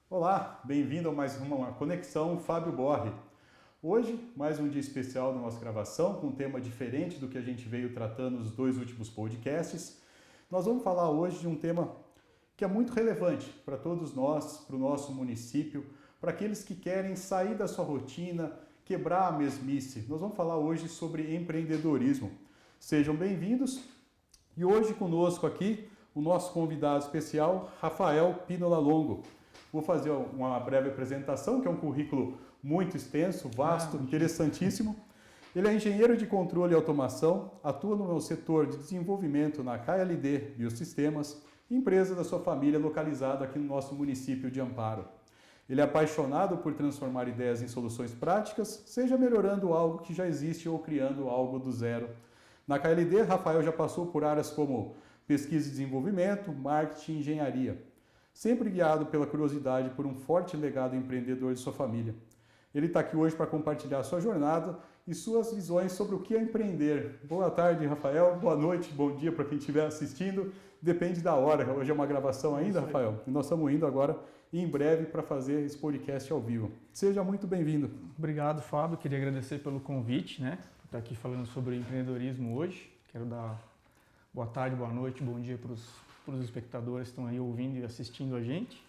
Olá, bem-vindo a mais uma Conexão Fábio Borri. Hoje, mais um dia especial da nossa gravação, com um tema diferente do que a gente veio tratando nos dois últimos podcasts. Nós vamos falar hoje de um tema que é muito relevante para todos nós, para o nosso município, para aqueles que querem sair da sua rotina, quebrar a mesmice. Nós vamos falar hoje sobre empreendedorismo. Sejam bem-vindos e hoje conosco aqui o nosso convidado especial, Rafael Pinola Longo. Vou fazer uma breve apresentação, que é um currículo muito extenso, vasto, interessantíssimo. Ele é engenheiro de controle e automação, atua no setor de desenvolvimento na KLD Biosistemas, empresa da sua família localizada aqui no nosso município de Amparo. Ele é apaixonado por transformar ideias em soluções práticas, seja melhorando algo que já existe ou criando algo do zero. Na KLD, Rafael já passou por áreas como pesquisa e desenvolvimento, marketing e engenharia, sempre guiado pela curiosidade por um forte legado empreendedor de sua família. Ele está aqui hoje para compartilhar sua jornada e suas visões sobre o que é empreender. Boa tarde, Rafael. Boa noite, bom dia para quem estiver assistindo. Depende da hora. Hoje é uma gravação ainda, Rafael. E nós estamos indo agora, em breve, para fazer esse podcast ao vivo. Seja muito bem-vindo. Obrigado, Fábio. Queria agradecer pelo convite, por estar aqui falando sobre empreendedorismo hoje. Quero dar boa tarde, boa noite, bom dia para os espectadores que estão aí ouvindo e assistindo a gente,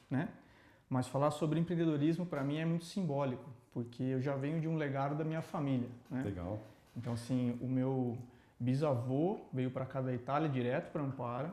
Mas falar sobre empreendedorismo para mim é muito simbólico, porque eu já venho de um legado da minha família, Legal. Então, assim, o meu bisavô veio para cá da Itália, direto para Amparo,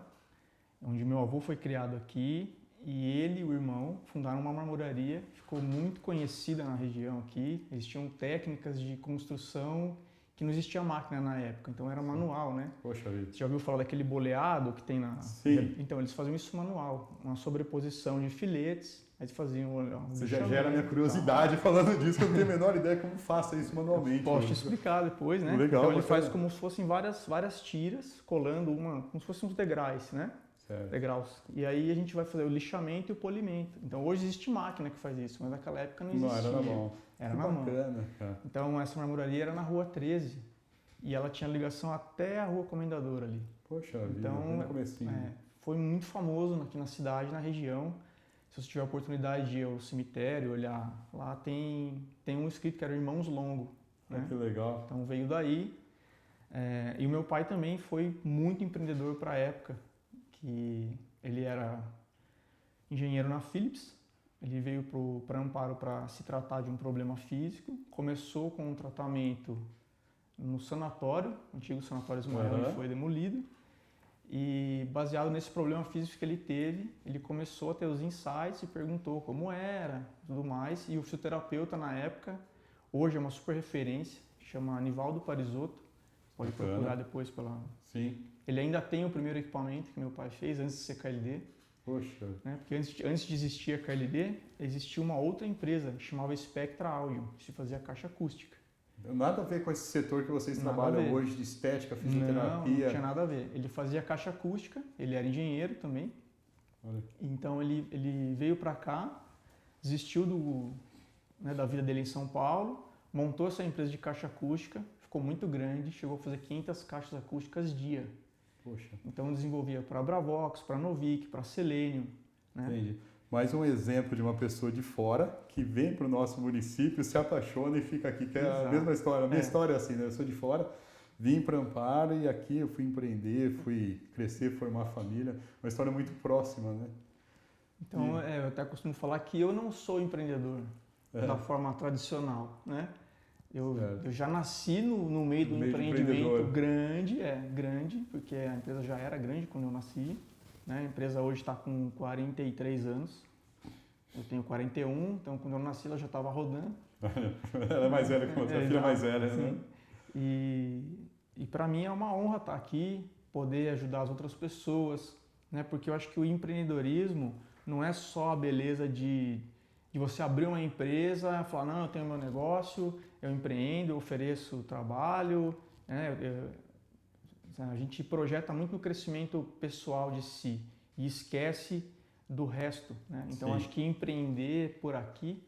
onde meu avô foi criado aqui, e ele e o irmão fundaram uma marmoraria, ficou muito conhecida na região aqui. Existiam técnicas de construção que não existia máquina na época, então era manual, Poxa vida. Você já ouviu falar daquele boleado que tem na... Sim. Então, eles faziam isso manual, uma sobreposição de filetes, aí eles faziam... Você já gera a minha curiosidade falando disso, que eu não tenho a menor ideia como faça isso manualmente. Posso te explicar depois, Legal. Então ele faz como se fossem várias tiras, colando como se fossem uns degraus, Certo. Degraus. E aí a gente vai fazer o lixamento e o polimento. Então hoje existe máquina que faz isso, mas naquela época não existia. Não, era na mão. Era que na bacana, mão. cara. Então essa marmoraria era na Rua 13 e ela tinha ligação até a Rua Comendador ali. Poxa vida, Então, no comecinho. foi muito famoso aqui na cidade, na região. Se você tiver a oportunidade de ir ao cemitério, olhar, lá tem um escrito que era Irmãos Longo. Que legal. Então veio daí. E o meu pai também foi muito empreendedor para a época, que ele era engenheiro na Philips. Ele veio para Amparo para se tratar de um problema físico. Começou com um tratamento no sanatório, o antigo sanatório Ismael, ele foi demolido. E baseado nesse problema físico que ele teve, ele começou a ter os insights e perguntou como era, tudo mais. E o fisioterapeuta na época, hoje é uma super referência, chama Nivaldo Parisotto. Pode procurar depois pela... Sim. Ele ainda tem o primeiro equipamento que meu pai fez antes de ser KLD. Poxa. Porque antes de existir a KLD, existia uma outra empresa que chamava Spectra Audio, que se fazia caixa acústica. Nada a ver com esse setor que vocês trabalham hoje de estética, fisioterapia. Não tinha nada a ver. Ele fazia caixa acústica, ele era engenheiro também. Olha. Então ele veio para cá, desistiu da vida dele em São Paulo, montou essa empresa de caixa acústica, ficou muito grande, chegou a fazer 500 caixas acústicas dia. Poxa. Então desenvolvia para Bravox, para Novik, para Selenium. Entendi. Mais um exemplo de uma pessoa de fora que vem para o nosso município, se apaixona e fica aqui, que é a mesma história. A minha história é assim, Eu sou de fora, vim para Amparo e aqui eu fui empreender, fui crescer, formar família. Uma história muito próxima, Então, eu até costumo falar que eu não sou empreendedor da forma tradicional, Eu já nasci no meio do empreendimento grande, porque a empresa já era grande quando eu nasci. A empresa hoje está com 43 anos, eu tenho 41, então quando eu nasci ela já estava rodando. Ela é mais velha que você, a filha mais velha, sim. E para mim é uma honra estar aqui, poder ajudar as outras pessoas, porque eu acho que o empreendedorismo não é só a beleza de você abrir uma empresa, falar, não, eu tenho meu negócio, eu empreendo, eu ofereço trabalho, a gente projeta muito no crescimento pessoal de si e esquece do resto, Então acho que empreender por aqui,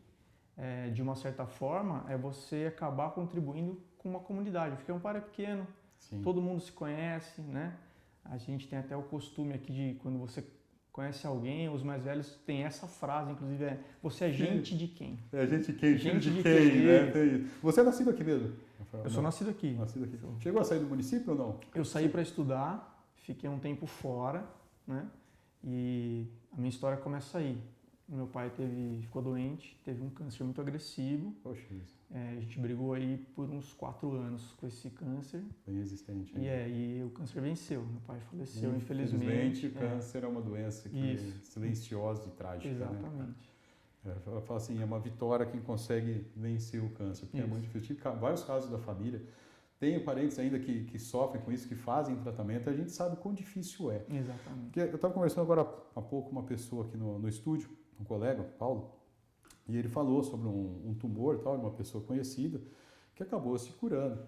de uma certa forma, é você acabar contribuindo com uma comunidade, porque Amparo é pequeno, todo mundo se conhece, A gente tem até o costume aqui de quando você conhece alguém, os mais velhos têm essa frase, inclusive, você é gente de quem? É gente de quem? Filho Gente de de quem, quem? né? Você é nascido aqui mesmo, Rafael? Eu sou nascido aqui. Nascido aqui. Chegou a sair do município ou não? Eu saí para estudar, fiquei um tempo fora, né? E a minha história começa aí. Meu pai ficou doente, teve um câncer muito agressivo. Poxa, isso. A gente brigou aí por uns 4 anos com esse câncer. Bem resistente. E o câncer venceu. Meu pai faleceu, infelizmente. O câncer é uma doença que é silenciosa e trágica. Exatamente. Né? Eu falo assim, é uma vitória quem consegue vencer o câncer, porque é muito difícil. Tive vários casos da família. Tenho parentes ainda que sofrem com isso, que fazem tratamento, a gente sabe quão difícil é. Exatamente. Porque eu estava conversando agora há pouco com uma pessoa aqui no estúdio, um colega, Paulo, e ele falou sobre um tumor, tal, de uma pessoa conhecida, que acabou se curando.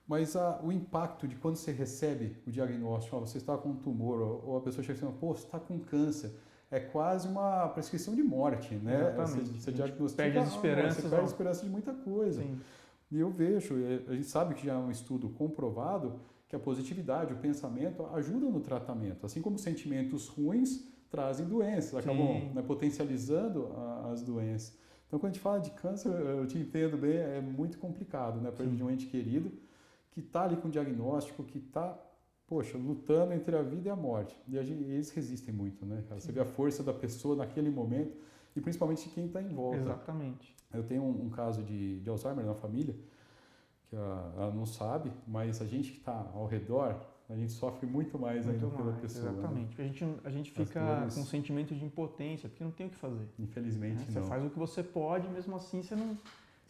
Mas o impacto de quando você recebe o diagnóstico, você está com um tumor, ou a pessoa chega e fala, pô, você está com câncer, é quase uma prescrição de morte, né? Exatamente. Você diagnostica, perde as esperanças. Você perde a esperança de muita coisa. Sim. E eu vejo, a gente sabe que já é um estudo comprovado, que a positividade, o pensamento ajudam no tratamento. Assim como sentimentos ruins trazem doenças, acabam potencializando as doenças. Então, quando a gente fala de câncer, eu te entendo bem, é muito complicado, né? Perda de um ente querido que está ali com diagnóstico, que está, lutando entre a vida e a morte. E eles resistem muito, né, cara? Você vê a força da pessoa naquele momento e principalmente de quem está em volta. Exatamente. Eu tenho um caso de Alzheimer na família, que ela não sabe, mas a gente que está ao redor, a gente sofre muito mais ainda pela pessoa. Exatamente. Né? A gente fica com um sentimento de impotência, porque não tem o que fazer. Infelizmente, Você faz o que você pode, mesmo assim você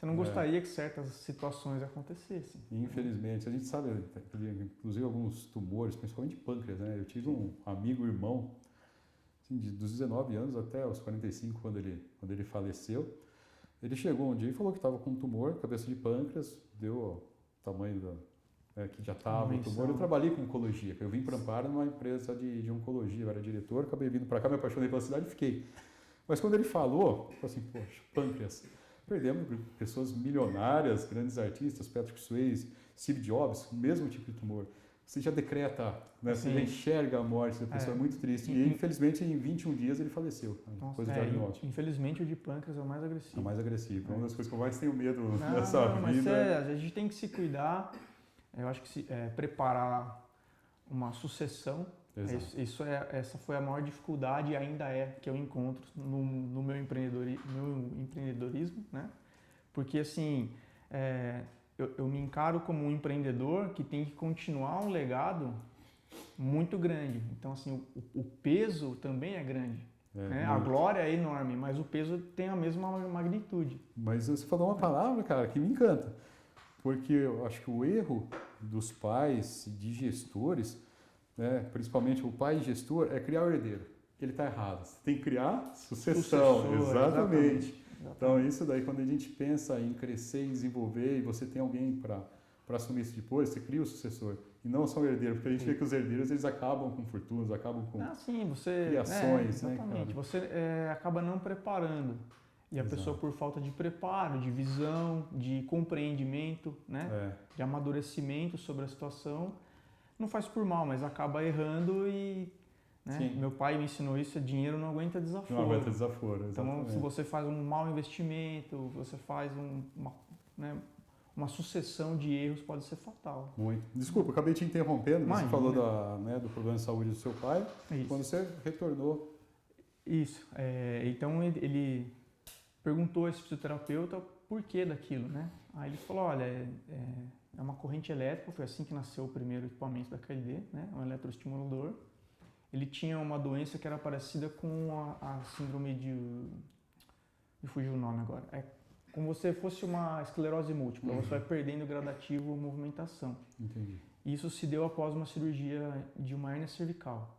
não gostaria que certas situações acontecessem. Infelizmente. A gente sabe, inclusive alguns tumores, principalmente pâncreas, né? Eu tive um amigo, irmão, assim, dos 19 anos até os 45, quando ele faleceu. Ele chegou um dia e falou que estava com um tumor, cabeça de pâncreas, deu o tamanho que já estava o tumor. Eu trabalhei com oncologia, eu vim para Amparo numa empresa de oncologia, eu era diretor, acabei vindo para cá, me apaixonei pela cidade e fiquei. Mas quando ele falou assim, poxa, pâncreas, perdemos pessoas milionárias, grandes artistas, Patrick Swayze, Steve Jobs, o mesmo tipo de tumor. Você já decreta, né? Você já enxerga a morte da pessoa, é muito triste. E infelizmente em 21 dias ele faleceu, depois do diagnóstico. Infelizmente o de pâncreas é o mais agressivo. É o mais agressivo, é uma das coisas que eu mais tenho medo nessa vida. Mas a gente tem que se cuidar, eu acho que preparar uma sucessão. Essa foi a maior dificuldade e ainda que eu encontro no meu empreendedorismo, né? Porque assim, eu me encaro como um empreendedor que tem que continuar um legado muito grande. Então assim, o peso também é grande. Né? A glória é enorme, mas o peso tem a mesma magnitude. Mas você falou uma palavra, cara, que me encanta. Porque eu acho que o erro dos pais, de gestores, né, principalmente o pai gestor, é criar o herdeiro. Ele está errado. Você tem que criar sucessão. Exatamente. Então, isso daí, quando a gente pensa em crescer e desenvolver, e você tem alguém para assumir isso depois, você cria o sucessor. E não só o herdeiro, porque a gente vê que os herdeiros, eles acabam com fortunas, acabam com criações. Exatamente. Né, você acaba não preparando. E a pessoa, por falta de preparo, de visão, de compreendimento, né, de amadurecimento sobre a situação, não faz por mal, mas acaba errando e... Né? Meu pai me ensinou isso, dinheiro não aguenta desaforo. Não aguenta desaforo, exatamente. Então, se você faz um mau investimento, você faz uma sucessão de erros, pode ser fatal. Muito. Desculpa, eu acabei te interrompendo, você falou do problema de saúde do seu pai, quando você retornou. Isso, então ele perguntou a esse fisioterapeuta por que daquilo, né? Aí ele falou, olha, é uma corrente elétrica, foi assim que nasceu o primeiro equipamento da KLD, né? Um eletroestimulador. Ele tinha uma doença que era parecida com a síndrome de... Me fugiu o nome agora. É como se fosse uma esclerose múltipla. Você vai perdendo gradativo a movimentação. Entendi. Isso se deu após uma cirurgia de uma hérnia cervical.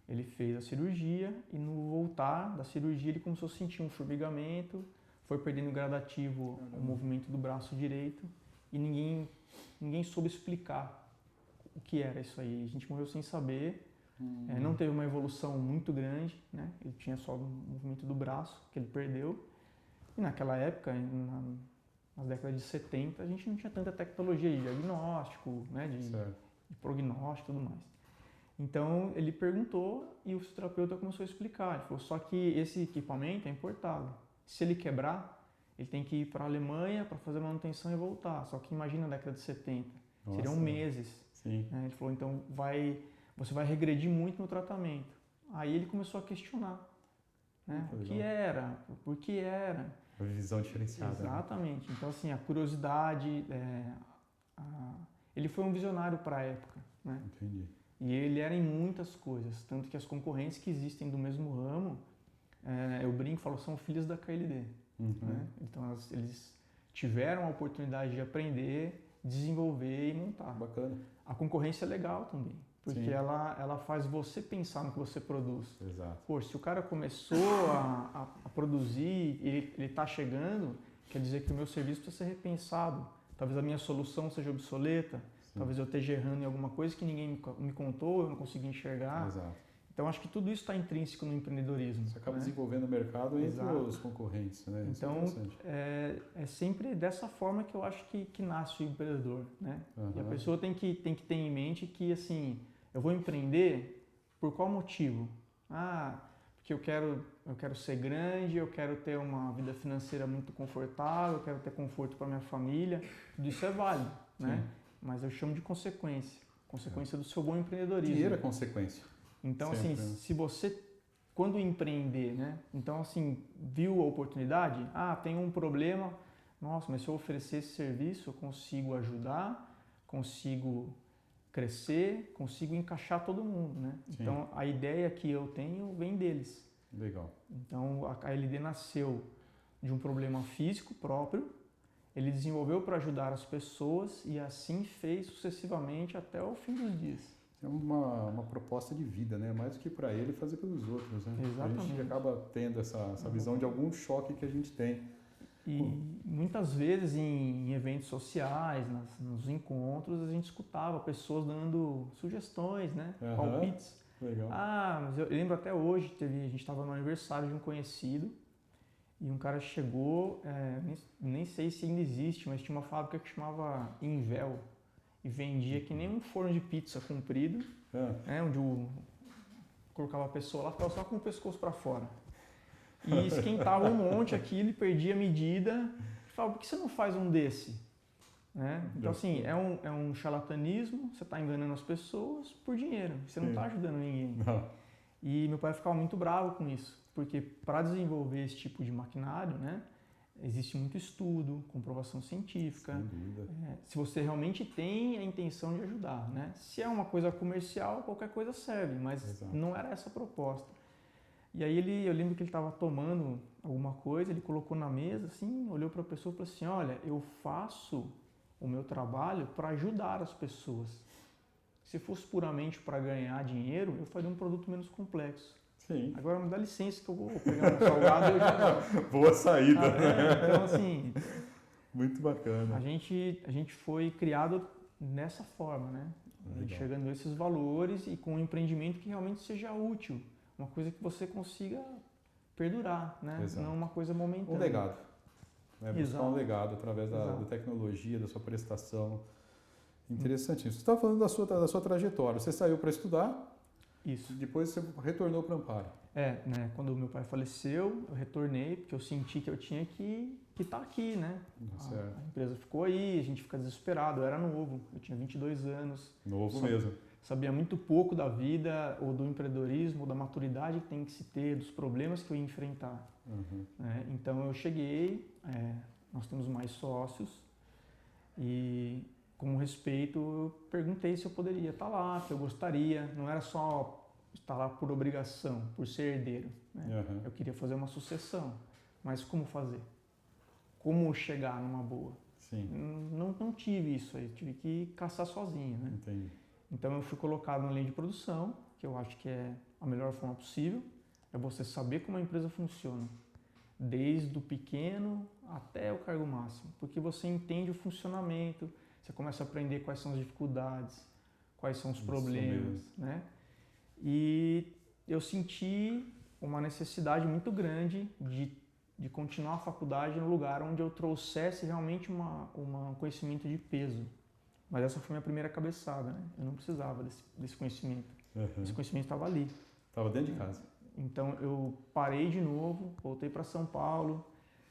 Ele fez a cirurgia e no voltar da cirurgia ele começou a sentir um formigamento, foi perdendo gradativo o movimento do braço direito e ninguém soube explicar o que era isso aí. A gente morreu sem saber. Não teve uma evolução muito grande, né? Ele tinha só o movimento do braço que ele perdeu. E naquela época, nas décadas de 70, a gente não tinha tanta tecnologia de diagnóstico, né? De prognóstico e tudo mais. Então ele perguntou e o fisioterapeuta começou a explicar. Ele falou, só que esse equipamento é importado. Se ele quebrar, ele tem que ir para a Alemanha para fazer manutenção e voltar. Só que imagina a década de 70, Nossa. seriam meses. Sim. Ele falou, então você vai regredir muito no tratamento. Aí ele começou a questionar. Né? O que era? Por que era? Uma visão diferenciada. Exatamente. Né? Então, assim, a curiosidade... Ele foi um visionário para a época. Né? Entendi. E ele era em muitas coisas. Tanto que as concorrentes que existem do mesmo ramo, eu brinco e falo, são filhos da KLD. Né? Então, eles tiveram a oportunidade de aprender, desenvolver e montar. Bacana. A concorrência é legal também. Porque ela faz você pensar no que você produz. Exato. Pô, se o cara começou a produzir e ele está chegando, quer dizer que o meu serviço precisa ser repensado. Talvez a minha solução seja obsoleta, talvez eu esteja errando em alguma coisa que ninguém me contou, eu não consegui enxergar. Exato. Então, acho que tudo isso está intrínseco no empreendedorismo. Você acaba desenvolvendo o mercado entre os concorrentes. Né? Então, é sempre dessa forma que eu acho que nasce o empreendedor. Né? E a pessoa tem que ter em mente que, assim, eu vou empreender por qual motivo? Porque eu quero ser grande, eu quero ter uma vida financeira muito confortável, eu quero ter conforto para minha família. Tudo isso é válido, né? Mas eu chamo de consequência do seu bom empreendedorismo. Dinheiro é consequência. Então, sempre. Assim, se você, quando empreender, né? Então, assim, viu a oportunidade? Tem um problema, nossa, mas se eu oferecer esse serviço, eu consigo ajudar, consigo crescer, consigo encaixar todo mundo, né? Sim. Então, a ideia que eu tenho vem deles. Legal. Então, a KLD nasceu de um problema físico próprio, ele desenvolveu para ajudar as pessoas e assim fez sucessivamente até o fim dos dias. É uma proposta de vida, né? Mais do que para ele, fazer pelos outros, né? Exatamente. A gente acaba tendo essa visão de algum choque que a gente tem. E muitas vezes em eventos sociais, nos encontros, a gente escutava pessoas dando sugestões, né? Palpites. Legal. Mas eu lembro até hoje, a gente estava no aniversário de um conhecido e um cara chegou, nem sei se ainda existe, mas tinha uma fábrica que chamava Invel e vendia que nem um forno de pizza comprido, onde colocava a pessoa lá, ficava só com o pescoço para fora. E esquentava um monte aquilo e perdia a medida. E falava, por que você não faz um desse? Né? Então, assim, é um charlatanismo, você está enganando as pessoas por dinheiro, você não está ajudando ninguém. Não. E meu pai ficava muito bravo com isso, porque para desenvolver esse tipo de maquinário, né, existe muito estudo, comprovação científica. Sem dúvida. Se você realmente tem a intenção de ajudar. Né? Se é uma coisa comercial, qualquer coisa serve, mas não era essa a proposta. E aí eu lembro que ele estava tomando alguma coisa, ele colocou na mesa, assim, olhou para a pessoa e falou assim, olha, eu faço o meu trabalho para ajudar as pessoas. Se fosse puramente para ganhar dinheiro, eu faria um produto menos complexo. Sim. Agora me dá licença que eu vou pegar um salgado e eu já... Boa saída. Então, assim... Muito bacana. A gente foi criado dessa forma, né? Enxergando esses valores e com um empreendimento que realmente seja útil. Uma coisa que você consiga perdurar, né? Não uma coisa momentânea. Um legado. Buscar um legado através da tecnologia, da sua prestação. Interessantíssimo. Você estava falando da sua trajetória. Você saiu para estudar. Isso. Depois você retornou para Amparo. Né? Quando meu pai faleceu, eu retornei, porque eu senti que eu tinha que estar aqui, né? A empresa ficou aí, a gente fica desesperado. Eu era novo, eu tinha 22 anos. Novo mesmo. Sabia muito pouco da vida, ou do empreendedorismo, ou da maturidade que tem que se ter, dos problemas que eu ia enfrentar. Então eu cheguei, nós temos mais sócios, e como respeito eu perguntei se eu poderia estar lá, se eu gostaria, não era só estar lá por obrigação, por ser herdeiro. Né? Eu queria fazer uma sucessão, mas como fazer? Como chegar numa boa? Sim. Não tive isso aí, tive que caçar sozinho. Né? Entendi. Então eu fui colocado na linha de produção, que eu acho que é a melhor forma possível, é você saber como a empresa funciona, desde o pequeno até o cargo máximo, porque você entende o funcionamento, você começa a aprender quais são as dificuldades, quais são os problemas, né? E eu senti uma necessidade muito grande de continuar a faculdade no lugar onde eu trouxesse realmente um conhecimento de peso. Mas essa foi a minha primeira cabeçada, né? Eu não precisava desse conhecimento. Esse conhecimento estava ali. Estava dentro de casa. Então eu parei de novo, voltei para São Paulo,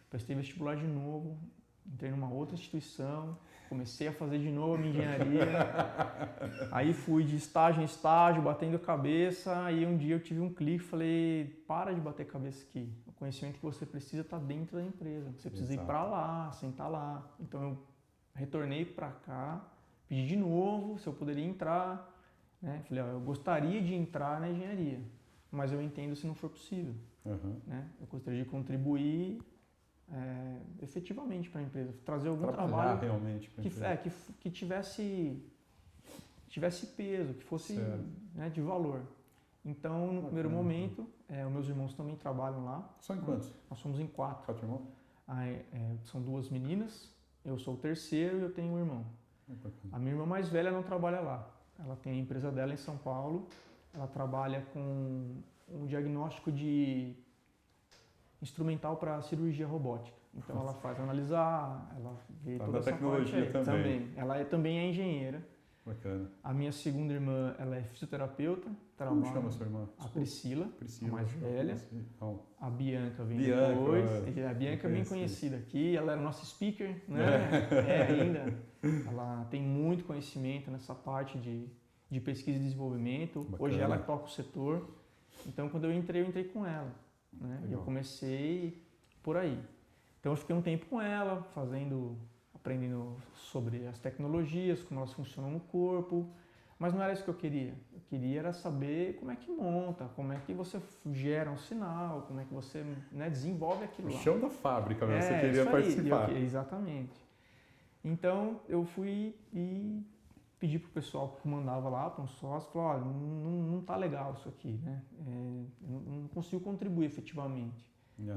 prestei vestibular de novo, entrei numa outra instituição, comecei a fazer de novo a minha engenharia. Aí fui de estágio em estágio, batendo a cabeça, aí um dia eu tive um clique e falei, para de bater cabeça aqui. O conhecimento que você precisa está dentro da empresa. Você precisa ir para lá, sentar lá. Então eu retornei para cá, pedi de novo se eu poderia entrar. Né? Falei, ó, eu gostaria de entrar na engenharia, mas eu entendo se não for possível. Né? Eu gostaria de contribuir efetivamente para a empresa, trazer algum trabalho realmente que tivesse peso, que fosse, né, de valor. Então, no primeiro momento, os meus irmãos também trabalham lá. São em quantos? Nós somos em 4. 4 irmãos? São 2 meninas, eu sou o terceiro e eu tenho um irmão. A minha irmã mais velha não trabalha lá. Ela tem a empresa dela em São Paulo. Ela trabalha com um diagnóstico de instrumental para cirurgia robótica. Então ela faz analisar, ela vê toda essa tecnologia parte também. Ela também é engenheira. Bacana. A minha segunda irmã, ela é fisioterapeuta. Como chama a sua irmã? A Priscila, a mais velha. Não. A Bianca vem depois. A Bianca é bem conhecida aqui. Ela era nossa speaker, né? Ainda. Ela tem muito conhecimento nessa parte de pesquisa e desenvolvimento. Bacana. Hoje ela toca o setor. Então quando eu entrei com ela. Né? E eu comecei por aí. Então eu fiquei um tempo com ela, aprendendo sobre as tecnologias, como elas funcionam no corpo, mas não era isso que eu queria. Eu queria era saber como é que monta, como é que você gera um sinal, como é que você, né, desenvolve aquilo lá. O chão da fábrica, você queria participar. Exatamente. Então eu fui e pedi para o pessoal que mandava lá, para um sócio, falou, olha, não tá legal isso aqui, né? Eu não consigo contribuir efetivamente.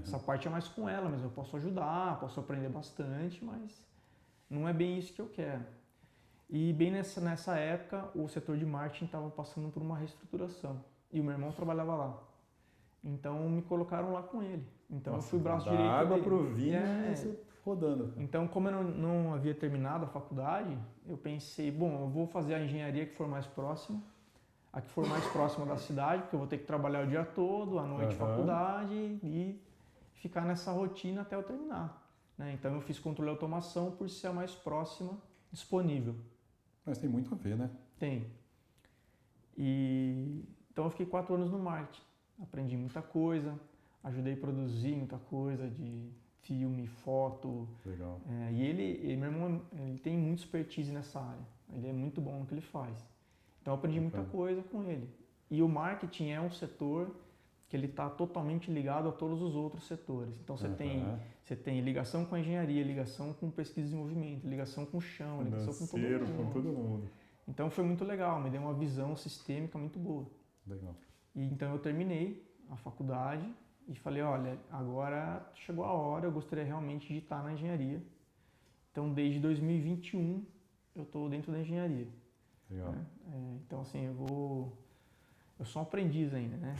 Essa parte é mais com ela, mas eu posso ajudar, posso aprender bastante, mas não é bem isso que eu quero. E bem nessa época, o setor de marketing estava passando por uma reestruturação e o meu irmão trabalhava lá. Então me colocaram lá com ele. Então eu fui braço direito dele. Água pro vinho, rodando. Então, como eu não havia terminado a faculdade, eu pensei, bom, eu vou fazer a engenharia que for mais próxima, a que for mais próxima da cidade, porque eu vou ter que trabalhar o dia todo, à noite faculdade e ficar nessa rotina até eu terminar. Né? Então eu fiz controle de automação por ser a mais próxima disponível. Mas tem muito a ver, né? Tem. Então eu fiquei 4 anos no marketing. Aprendi muita coisa, ajudei a produzir muita coisa de filme, foto. Legal. E meu irmão, ele tem muita expertise nessa área. Ele é muito bom no que ele faz. Então eu aprendi muita coisa com ele. E o marketing é um setor que ele está totalmente ligado a todos os outros setores. Então você tem ligação com a engenharia, ligação com pesquisa e desenvolvimento, ligação com o chão, ligação com todo mundo. Então foi muito legal, me deu uma visão sistêmica muito boa. Legal. E então eu terminei a faculdade e falei, olha, agora chegou a hora, eu gostaria realmente de estar na engenharia. Então desde 2021 eu estou dentro da engenharia. Legal. Né? Então assim, eu sou um aprendiz ainda, né?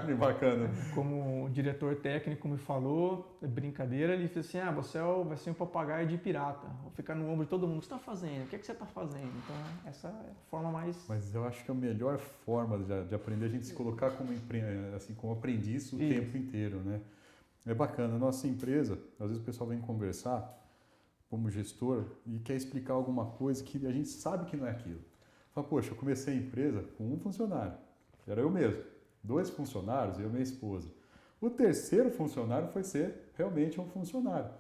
Que bacana. Como o diretor técnico me falou, brincadeira, ele disse assim, você vai ser um papagaio de pirata, vou ficar no ombro de todo mundo, o que você está fazendo? O que é que você está fazendo? Então, essa é a forma mais... Mas eu acho que a melhor forma de aprender é a gente se colocar como aprendiz o tempo inteiro, né? É bacana. A nossa empresa, às vezes o pessoal vem conversar como gestor e quer explicar alguma coisa que a gente sabe que não é aquilo. Fala, poxa, eu comecei a empresa com um funcionário. Era eu mesmo. 2 funcionários, eu e minha esposa. O terceiro funcionário foi ser realmente um funcionário.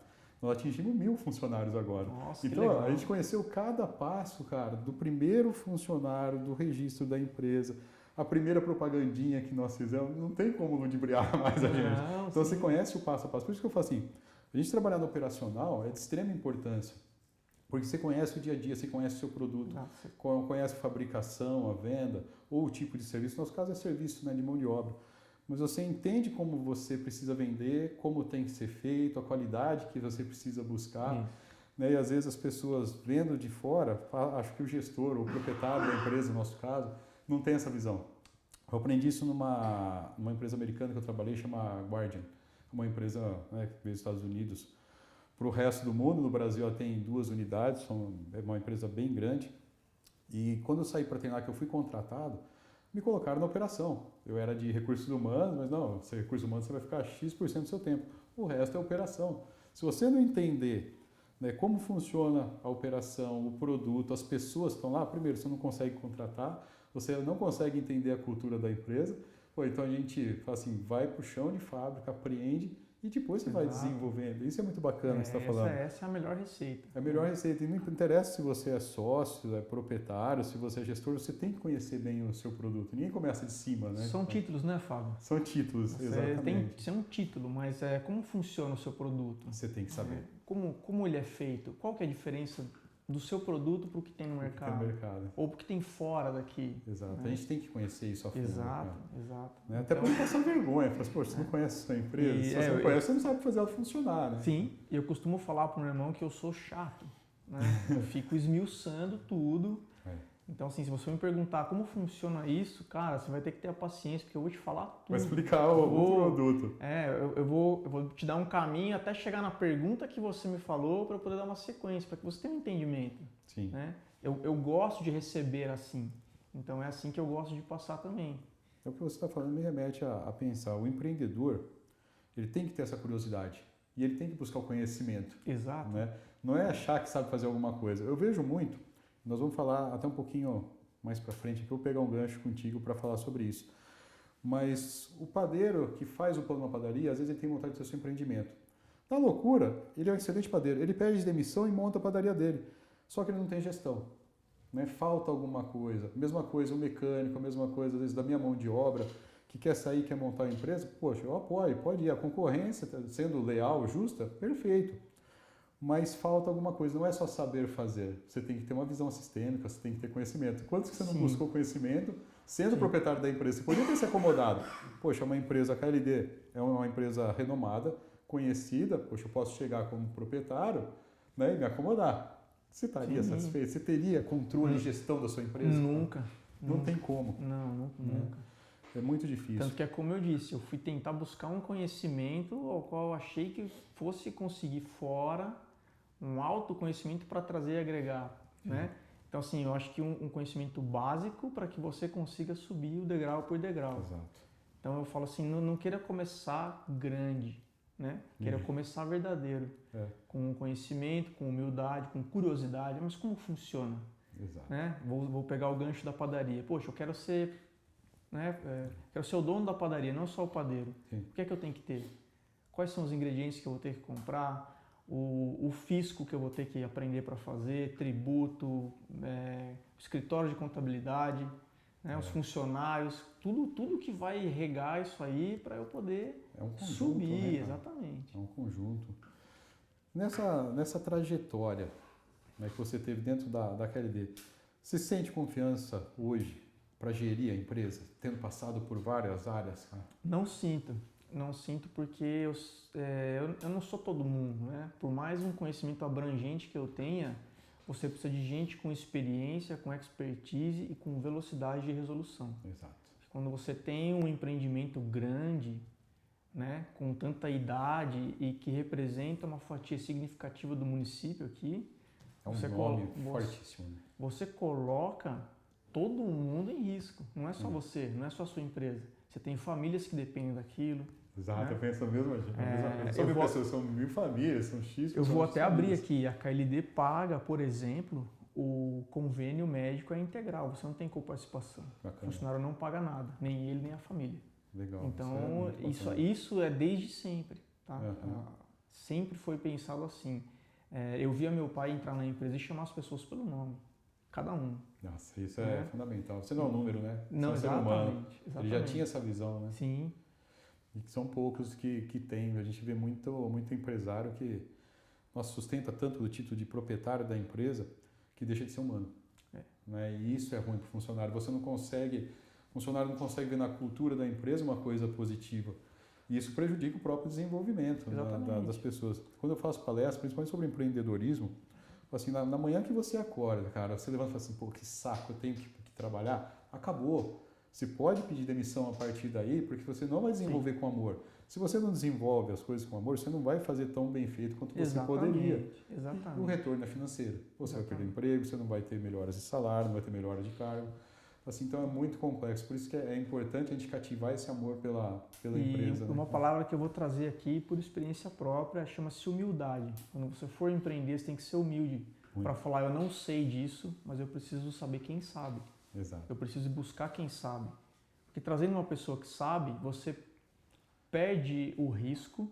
Nós atingimos 1.000 funcionários agora. Nossa, então, a gente conheceu cada passo, cara, do primeiro funcionário, do registro da empresa, a primeira propagandinha que nós fizemos, não tem como ludibriar mais a gente. Então, você conhece o passo a passo. Por isso que eu falo assim, a gente trabalhar no operacional é de extrema importância. Porque você conhece o dia a dia, você conhece o seu produto, conhece a fabricação, a venda ou o tipo de serviço. No nosso caso é serviço, né, de mão de obra. Mas você entende como você precisa vender, como tem que ser feito, a qualidade que você precisa buscar. Né? E às vezes as pessoas vendo de fora, acho que o gestor ou o proprietário da empresa, no nosso caso, não tem essa visão. Eu aprendi isso numa empresa americana que eu trabalhei, chama Guardian. Uma empresa, né, que veio dos Estados Unidos. Para o resto do mundo, no Brasil ela tem 2 unidades, é uma empresa bem grande. E quando eu saí para treinar, que eu fui contratado, me colocaram na operação. Eu era de recursos humanos, mas não, se é recursos humanos você vai ficar X% do seu tempo. O resto é operação. Se você não entender, né, como funciona a operação, o produto, as pessoas que estão lá, primeiro, você não consegue contratar, você não consegue entender a cultura da empresa, pô, então a gente fala assim, vai para o chão de fábrica, aprende e depois você vai desenvolvendo. Isso é muito bacana que você está falando. Essa é a melhor receita. É a melhor receita. E não interessa se você é sócio, é proprietário, se você é gestor, você tem que conhecer bem o seu produto. Ninguém começa de cima, né? São títulos, né, Fábio? São títulos, exatamente. Tem que ser um título, mas como funciona o seu produto? Você tem que saber. Como ele é feito? Qual que é a diferença do seu produto para o que tem no mercado? Ou para o que tem fora daqui? Exato. Né? A gente tem que conhecer isso a fundo. Exato. Né? Até para não passar vergonha. Fala assim, poxa, você não conhece a sua empresa? Se você não conhece, você não sabe fazer ela funcionar, né? Sim, eu costumo falar para o meu irmão que eu sou chato. Né? Eu fico esmiuçando tudo. Então, assim, se você me perguntar como funciona isso, cara, você vai ter que ter a paciência, porque eu vou te falar tudo. Vai explicar o produto. Eu vou te dar um caminho até chegar na pergunta que você me falou para eu poder dar uma sequência, para que você tenha um entendimento. Sim. Né? Eu gosto de receber assim. Então, é assim que eu gosto de passar também. É o que você está falando, me remete a pensar. O empreendedor, ele tem que ter essa curiosidade. E ele tem que buscar o conhecimento. Exato. Né? Não é achar que sabe fazer alguma coisa. Eu vejo muito. Nós vamos falar até um pouquinho mais para frente, aqui eu vou pegar um gancho contigo para falar sobre isso. Mas o padeiro que faz o pão numa padaria, às vezes ele tem vontade de ter seu empreendimento. Na loucura, ele é um excelente padeiro. Ele pede demissão e monta a padaria dele. Só que ele não tem gestão. Né? Falta alguma coisa. Mesma coisa o mecânico, a mesma coisa às vezes da minha mão de obra, que quer sair, quer montar uma empresa. Poxa, eu apoio, pode ir. A concorrência, sendo leal, justa, perfeito. Mas falta alguma coisa, não é só saber fazer, você tem que ter uma visão sistêmica, você tem que ter conhecimento. Quantos que você não buscou conhecimento, sendo proprietário da empresa? Você podia ter se acomodado. Poxa, uma empresa, a KLD é uma empresa renomada, conhecida, poxa, eu posso chegar como proprietário, né, e me acomodar. Você estaria satisfeito? Você teria controle e gestão da sua empresa? Nunca. Não tem como. Nunca. É muito difícil. Tanto que é como eu disse, eu fui tentar buscar um conhecimento ao qual eu achei que fosse conseguir fora um autoconhecimento para trazer e agregar, né? Então, assim, eu acho que um conhecimento básico para que você consiga subir o degrau por degrau. Exato. Então, eu falo assim, não queira começar grande, né? Queira começar verdadeiro, com conhecimento, com humildade, com curiosidade. Mas como funciona? Exato. Né? Vou pegar o gancho da padaria. Poxa, eu quero ser, né? Quero ser o dono da padaria, não só o padeiro. Sim. O que é que eu tenho que ter? Quais são os ingredientes que eu vou ter que comprar? O fisco que eu vou ter que aprender para fazer, tributo, escritório de contabilidade, né, os funcionários, tudo que vai regar isso aí para eu poder subir, né, exatamente. É um conjunto. Nessa trajetória, né, que você teve dentro da KLD, você sente confiança hoje para gerir a empresa, tendo passado por várias áreas? Cara? Não sinto porque eu não sou todo mundo, né? Por mais um conhecimento abrangente que eu tenha, você precisa de gente com experiência, com expertise e com velocidade de resolução. Exato. Quando você tem um empreendimento grande, né, com tanta idade e que representa uma fatia significativa do município aqui, é um nome fortíssimo. Né? Você coloca todo mundo em risco. Não é só você, não é só a sua empresa. Você tem famílias que dependem daquilo. Exato, né? eu penso a mesma coisa. São 1.000 famílias, são X. Eu vou até abrir aqui. A KLD paga, por exemplo, o convênio médico é integral. Você não tem coparticipação. O funcionário não paga nada, nem ele, nem a família. Legal. Então, isso é desde sempre. Tá? Sempre foi pensado assim. Eu via meu pai entrar na empresa e chamar as pessoas pelo nome. Cada um. Nossa, isso é fundamental. Você não é um número, né? Não, você é um ser humano. Exatamente. Ele já tinha essa visão, né? Sim. E que são poucos que têm. A gente vê muito empresário que sustenta tanto o título de proprietário da empresa que deixa de ser humano. Né? E isso é ruim para o funcionário. O funcionário não consegue ver na cultura da empresa uma coisa positiva. E isso prejudica o próprio desenvolvimento das pessoas. Quando eu faço palestras, principalmente sobre empreendedorismo, assim, na manhã que você acorda, cara, você levanta e fala assim, pô, que saco, eu tenho que trabalhar. Acabou. Você pode pedir demissão a partir daí, porque você não vai desenvolver com amor. Se você não desenvolve as coisas com amor, você não vai fazer tão bem feito quanto você poderia. Exatamente. E o retorno é financeiro. Você vai perder emprego, você não vai ter melhoras de salário, não vai ter melhora de cargo. Assim, então é muito complexo, por isso que é importante a gente cativar esse amor pela E empresa. uma palavra que eu vou trazer aqui por experiência própria chama-se humildade. Quando você for empreender, você tem que ser humilde para falar, eu não sei disso, mas eu preciso saber quem sabe. Exato. Eu preciso buscar quem sabe. Porque trazendo uma pessoa que sabe, você perde o risco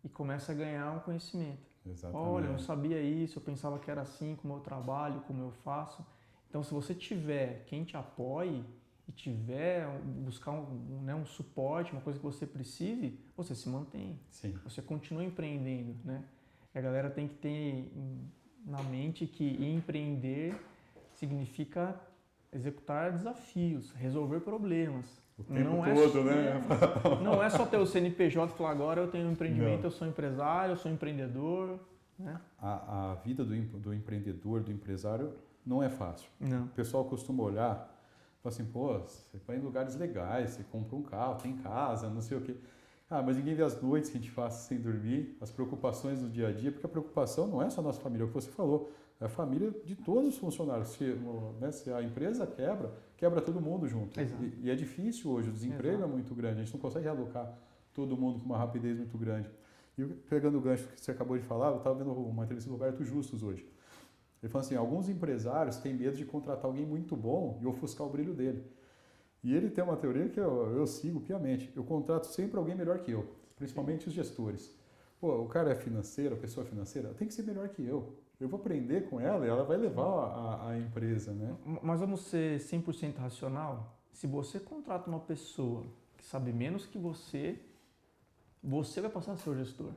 e começa a ganhar um conhecimento. Exatamente. Olha, eu não sabia isso, eu pensava que era assim, como eu trabalho, como eu faço. Então, se você tiver quem te apoie e tiver buscar um suporte, uma coisa que você precise, você se mantém. Sim. Você continua empreendendo, né? E a galera tem que ter na mente que empreender significa executar desafios, resolver problemas. O tempo todo, né? Não é só ter o CNPJ e falar agora eu tenho um empreendimento, eu sou empresário, eu sou empreendedor. Né? A vida do empreendedor, do empresário, não é fácil. Não. O pessoal costuma olhar, fala assim, pô, você vai em lugares legais, você compra um carro, tem casa, não sei o quê. Ah, mas ninguém vê as noites que a gente passa sem dormir, as preocupações do dia a dia, porque a preocupação não é só a nossa família, é o que você falou, é a família de todos os funcionários. Se a empresa quebra todo mundo junto. E é difícil hoje, o desemprego é muito grande, a gente não consegue realocar todo mundo com uma rapidez muito grande. E pegando o gancho que você acabou de falar, eu estava vendo uma entrevista do Roberto Justus hoje. Ele falou assim, alguns empresários têm medo de contratar alguém muito bom e ofuscar o brilho dele. E ele tem uma teoria que eu sigo piamente. Eu contrato sempre alguém melhor que eu, principalmente os gestores. Pô, o cara é financeiro, a pessoa é financeira, tem que ser melhor que eu. Eu vou aprender com ela e ela vai levar a empresa, né? Mas vamos ser 100% racional? Se você contrata uma pessoa que sabe menos que você vai passar a ser o gestor.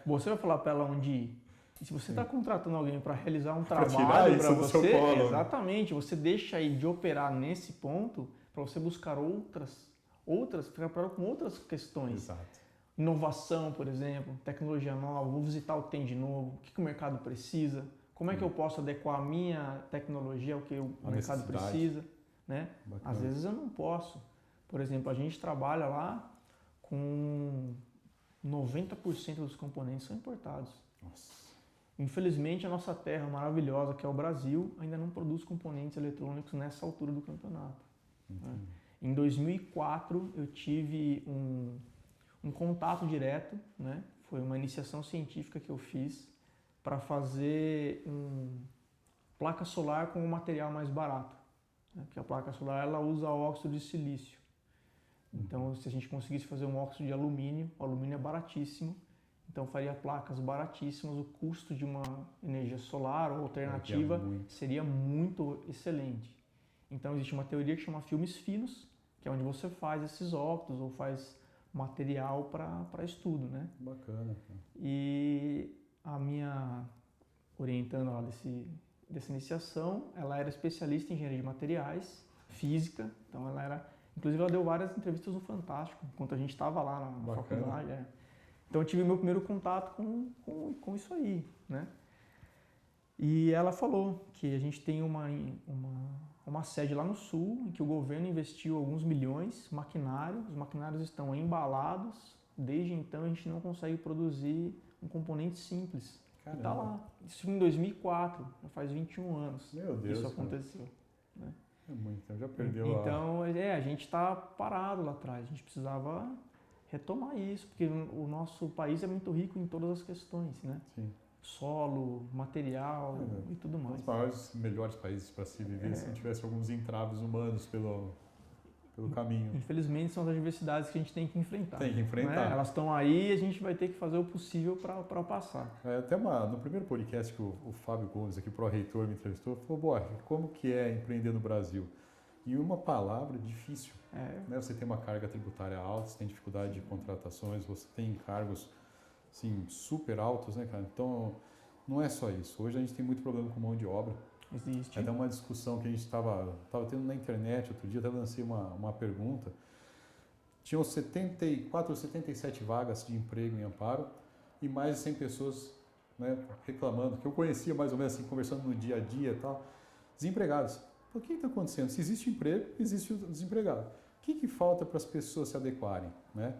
Você vai falar para ela onde ir. E se você está contratando alguém para realizar um trabalho para você, exatamente, você deixa aí de operar nesse ponto para você buscar ficar preparado com outras questões. Exato. Inovação, por exemplo, tecnologia nova, vou visitar o que tem de novo, o que o mercado precisa, como é que eu posso adequar a minha tecnologia ao que o mercado precisa. Né? Às vezes eu não posso. Por exemplo, a gente trabalha lá com 90% dos componentes são importados. Nossa. Infelizmente, a nossa terra maravilhosa, que é o Brasil, ainda não produz componentes eletrônicos nessa altura do campeonato. Né? Em 2004, eu tive um contato direto, né? Foi uma iniciação científica que eu fiz para fazer placa solar com um material mais barato. Né? Porque a placa solar ela usa óxido de silício. Então, se a gente conseguisse fazer um óxido de alumínio, o alumínio é baratíssimo, então faria placas baratíssimas, o custo de uma energia solar ou alternativa seria muito excelente. Então existe uma teoria que chama filmes finos, que é onde você faz esses óxidos ou faz material para estudo, né? Bacana. E a minha orientanda lá dessa iniciação, ela era especialista em engenharia de materiais, física, então inclusive ela deu várias entrevistas no Fantástico, enquanto a gente estava lá na faculdade. Então eu tive o meu primeiro contato com isso aí, né? E ela falou que a gente tem uma sede lá no sul, em que o governo investiu alguns milhões, os maquinários estão embalados, desde então a gente não consegue produzir um componente simples. Caramba. E tá lá. Isso em 2004, já faz 21 anos. Meu Deus. Isso aconteceu. Né? É muito tempo, já perdeu Então, a gente está parado lá atrás, a gente precisava retomar isso, porque o nosso país é muito rico em todas as questões, né? Sim. Solo, material e tudo mais. Um dos maiores, melhores países para se viver se não tivesse alguns entraves humanos pelo caminho. Infelizmente são as adversidades que a gente tem que enfrentar. Tem que enfrentar. Né? Elas estão aí e a gente vai ter que fazer o possível para passar. Até no primeiro podcast que o Fábio Gomes, aqui, pró-reitor, me entrevistou, falou, Borja, como que é empreender no Brasil? E uma palavra, difícil. Né? Você tem uma carga tributária alta, você tem dificuldade de contratações, você tem encargos assim, super altos, né, cara? Então, não é só isso. Hoje a gente tem muito problema com mão de obra. Existe. Até uma discussão que a gente estava tendo na internet outro dia, até lancei uma pergunta. Tinham 74 ou 77 vagas de emprego em Amparo e mais de 100 pessoas, né, reclamando, que eu conhecia mais ou menos assim, conversando no dia a dia e tal, desempregados. O que está acontecendo? Se existe emprego, existe o desempregado. O que falta para as pessoas se adequarem, né?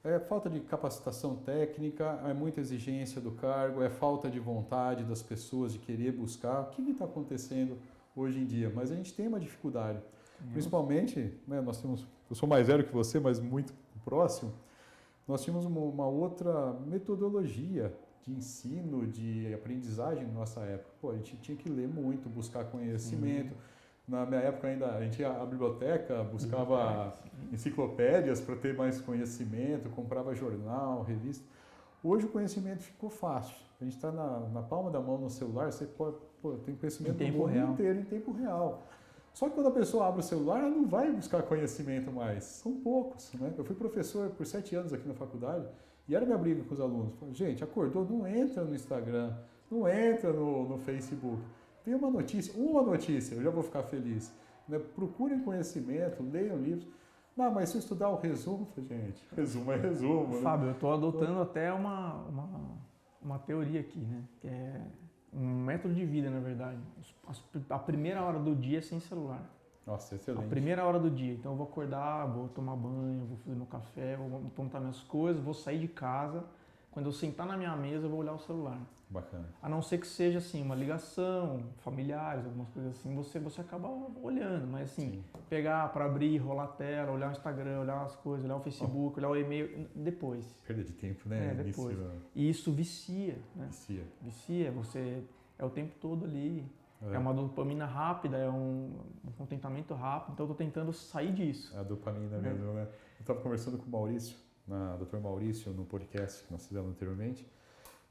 É falta de capacitação técnica, é muita exigência do cargo, é falta de vontade das pessoas de querer buscar. O que está acontecendo hoje em dia? Mas a gente tem uma dificuldade. Principalmente, né, eu sou mais velho que você, mas muito próximo, nós tínhamos uma outra metodologia de ensino, de aprendizagem na nossa época. Pô, a gente tinha que ler muito, buscar conhecimento. Na minha época ainda a gente ia à biblioteca, buscava enciclopédias para ter mais conhecimento, comprava jornal, revista. Hoje o conhecimento ficou fácil. A gente está na palma da mão no celular, você pode tem conhecimento do mundo inteiro em tempo real. Só que quando a pessoa abre o celular, ela não vai buscar conhecimento mais. São poucos, né? Eu fui professor por 7 anos aqui na faculdade e era minha briga com os alunos. Falei, gente, acordou, não entra no Instagram, não entra no Facebook. Tem uma notícia, eu já vou ficar feliz. Né? Procurem conhecimento, leiam livros. Não, mas se eu estudar o resumo, gente, resumo é resumo. Fábio, eu estou adotando até uma teoria aqui, né? Que é um método de vida, na verdade. A primeira hora do dia é sem celular. Nossa, excelente. A primeira hora do dia. Então eu vou acordar, vou tomar banho, vou fazer meu café, vou montar minhas coisas, vou sair de casa. Quando eu sentar na minha mesa, eu vou olhar o celular. Bacana. A não ser que seja assim, uma ligação, familiares, algumas coisas assim, você acaba olhando. Mas assim, pegar para abrir, rolar a tela, olhar o Instagram, olhar as coisas, olhar o Facebook, olhar o e-mail, depois. Perda de tempo, né? Depois. E isso vicia, né? Vicia. Você é o tempo todo ali. É uma dopamina rápida, é um contentamento rápido. Então eu tô tentando sair disso. É a dopamina mesmo, né? Eu estava conversando com o Maurício, Dr. Maurício, no podcast que nós fizemos anteriormente.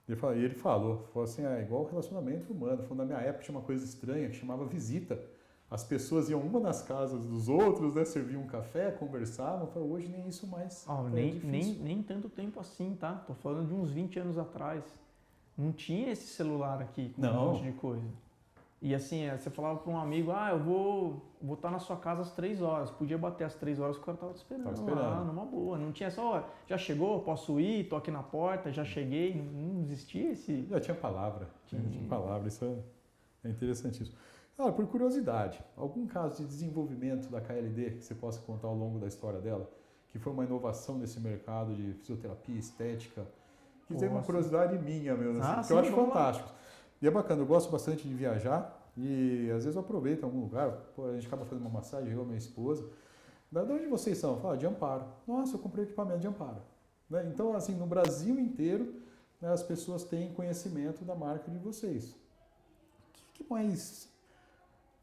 Ele falou assim, é igual o relacionamento humano. Falou, na minha época tinha uma coisa estranha que chamava visita. As pessoas iam uma nas casas dos outros, né, serviam um café, conversavam. Falou, hoje nem isso mais nem tanto tempo assim, tá? Tô falando de uns 20 anos atrás. Não tinha esse celular aqui com um monte de coisa. E assim, você falava para um amigo, eu vou estar na sua casa às 3 horas. Podia bater às 3 horas que o cara tava te esperando. Lá, numa boa. Não tinha só, já chegou, posso ir, tô aqui na porta, já cheguei. Não existia esse... Já tinha palavra. Tinha palavra, isso é interessantíssimo. Cara, por curiosidade, algum caso de desenvolvimento da KLD que você possa contar ao longo da história dela, que foi uma inovação nesse mercado de fisioterapia, estética, que teve uma curiosidade minha mesmo, assim, que eu acho fantástico. E é bacana, eu gosto bastante de viajar e às vezes eu aproveito em algum lugar, a gente acaba fazendo uma massagem, eu e minha esposa. De onde vocês são? Fala, de Amparo. Nossa, eu comprei equipamento de Amparo. Né? Então, assim, no Brasil inteiro, né, as pessoas têm conhecimento da marca de vocês. O que mais